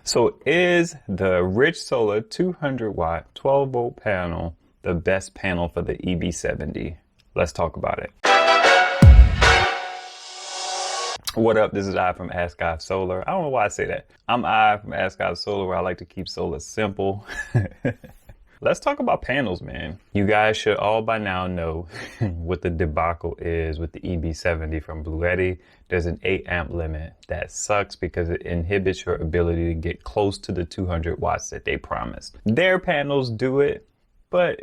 So is the Rich Solar 200 watt 12 volt panel the best panel for the EB70? Let's talk about it. What up? This is I from Ask God Solar. I don't know why I say that. I'm I from Ask God Solar, where I like to keep solar simple. Let's talk about panels, man. You guys should all by now know what the debacle is with the EB70 from Bluetti. There's an 8 amp limit. That sucks because it inhibits your ability to get close to the 200 watts that they promised. Their panels do it, but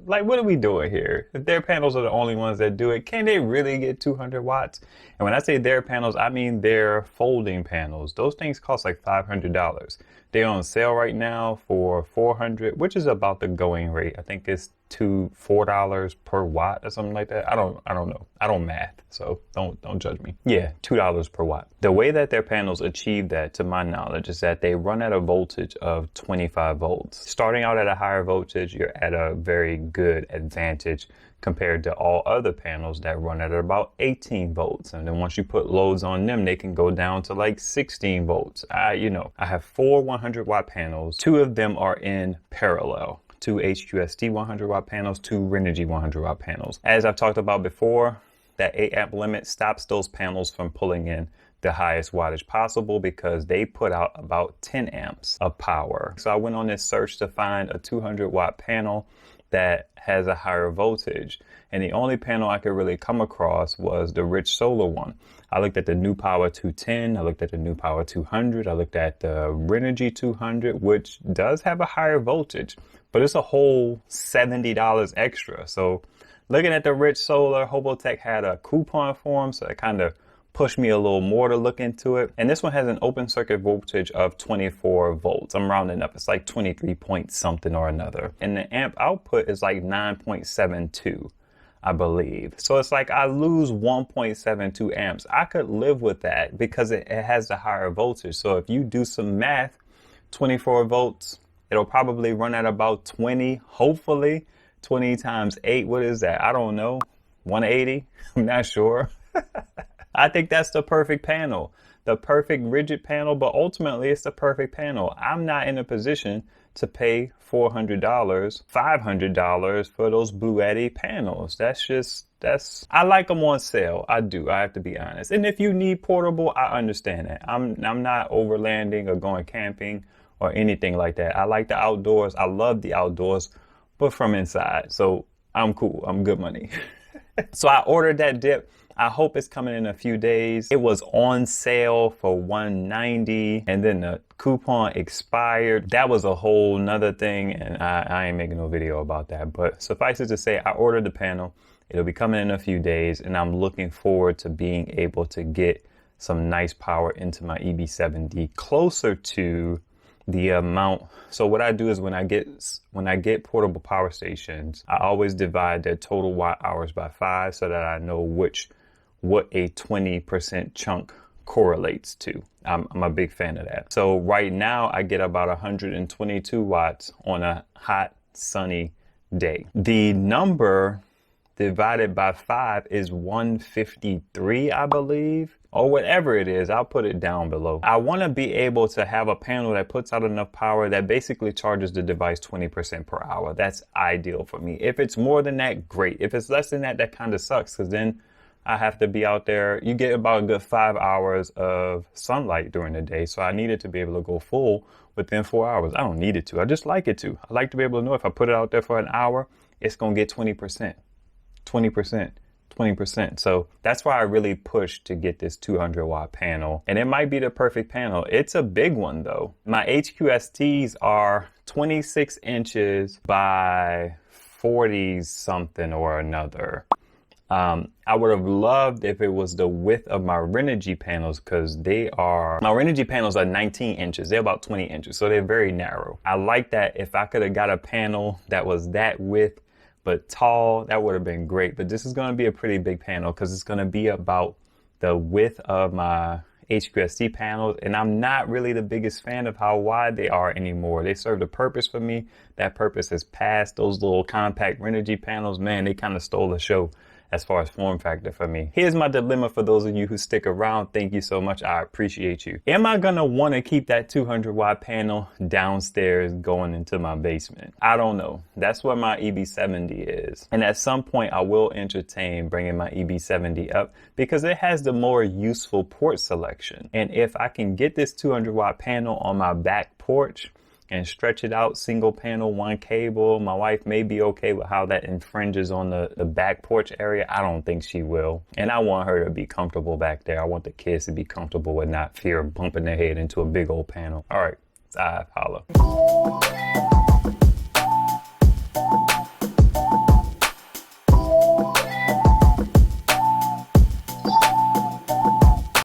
like, what are we doing here? If their panels are the only ones that do it, can they really get 200 watts? And when I say their panels, I mean their folding panels. Those things cost like $500. They're on sale right now for $400, which is about the going rate. I think it's $4 per watt or something like that. I don't know. I don't math, so don't judge me. Yeah, $2 per watt. The way that their panels achieve that, to my knowledge, is that they run at a voltage of 25 volts. Starting out at a higher voltage, you're at a very good advantage compared to all other panels that run at about 18 volts. And then once you put loads on them, they can go down to like 16 volts. I have 4 100 watt panels. 2 of them are in parallel. 2 HQST 100 watt panels, 2 Renogy 100 watt panels. As I've talked about before, that 8 amp limit stops those panels from pulling in the highest wattage possible because they put out about 10 amps of power. So I went on this search to find a 200 watt panel that has a higher voltage. And the only panel I could really come across was the Rich Solar one. I looked at the New Power 210, I looked at the New Power 200, I looked at the Renogy 200, which does have a higher voltage, but it's a whole $70 extra. So looking at the Rich Solar, Hobotech had a coupon for them, so it kind of pushed me a little more to look into it. And this one has an open circuit voltage of 24 volts. I'm rounding up. It's like 23 point something or another. And the amp output is like 9.72, I believe. So it's like I lose 1.72 amps. I could live with that because it has the higher voltage. So if you do some math, 24 volts, it'll probably run at about 20, hopefully. 20 times 8, what is that? I don't know. 180? I'm not sure. I think that's the perfect panel, the perfect rigid panel, but ultimately it's the perfect panel. I'm not in a position to pay $400, $500 for those Bluetti panels. I like them on sale. I do. I have to be honest. And if you need portable, I understand that. I'm not overlanding or going camping or anything like that. I like the outdoors. I love the outdoors, but from inside. So I'm cool. I'm good money. So I ordered that dip. I hope it's coming in a few days. It was on sale for $190 and then the coupon expired. That was a whole nother thing, and I ain't making no video about that. But suffice it to say, I ordered the panel. It'll be coming in a few days, and I'm looking forward to being able to get some nice power into my EB70 closer to the amount. So what I do is when I get portable power stations, I always divide their total watt hours by 5 so that I know what a 20% chunk correlates to. I'm a big fan of that. So right now I get about 122 watts on a hot, sunny day. The number divided by 5 is 153, I believe, or whatever it is. I'll put it down below. I want to be able to have a panel that puts out enough power that basically charges the device 20% per hour. That's ideal for me. If it's more than that, great. If it's less than that, that kind of sucks, because then I have to be out there. You get about a good 5 hours of sunlight during the day. So I needed to be able to go full within 4 hours. I don't need it to. I just like it to. I like to be able to know if I put it out there for an hour, it's going to get 20%, 20%, 20%. So that's why I really pushed to get this 200 watt panel. And it might be the perfect panel. It's a big one though. My HQSTs are 26 inches by 40 something or another. I would have loved if it was the width of my Renogy panels, because my Renogy panels are 19 inches. They're about 20 inches, so they're very narrow. I like that. If I could have got a panel that was that width, but tall, that would have been great. But this is going to be a pretty big panel because it's going to be about the width of my HQST panels. And I'm not really the biggest fan of how wide they are anymore. They served a purpose for me. That purpose has passed. Those little compact Renogy panels, man, they kind of stole the show. as far as form factor for me. Here's my dilemma for those of you who stick around. Thank you so much. I appreciate you. Am I gonna want to keep that 200 watt panel downstairs going into my basement? I don't know. That's what my EB70 is. And at some point I will entertain bringing my EB70 up because it has the more useful port selection. And if I can get this 200 watt panel on my back porch and stretch it out, single panel, one cable, my wife may be okay with how that infringes on the back porch area. I don't think she will. And I want her to be comfortable back there. I want the kids to be comfortable and not fear bumping their head into a big old panel. All right, holla.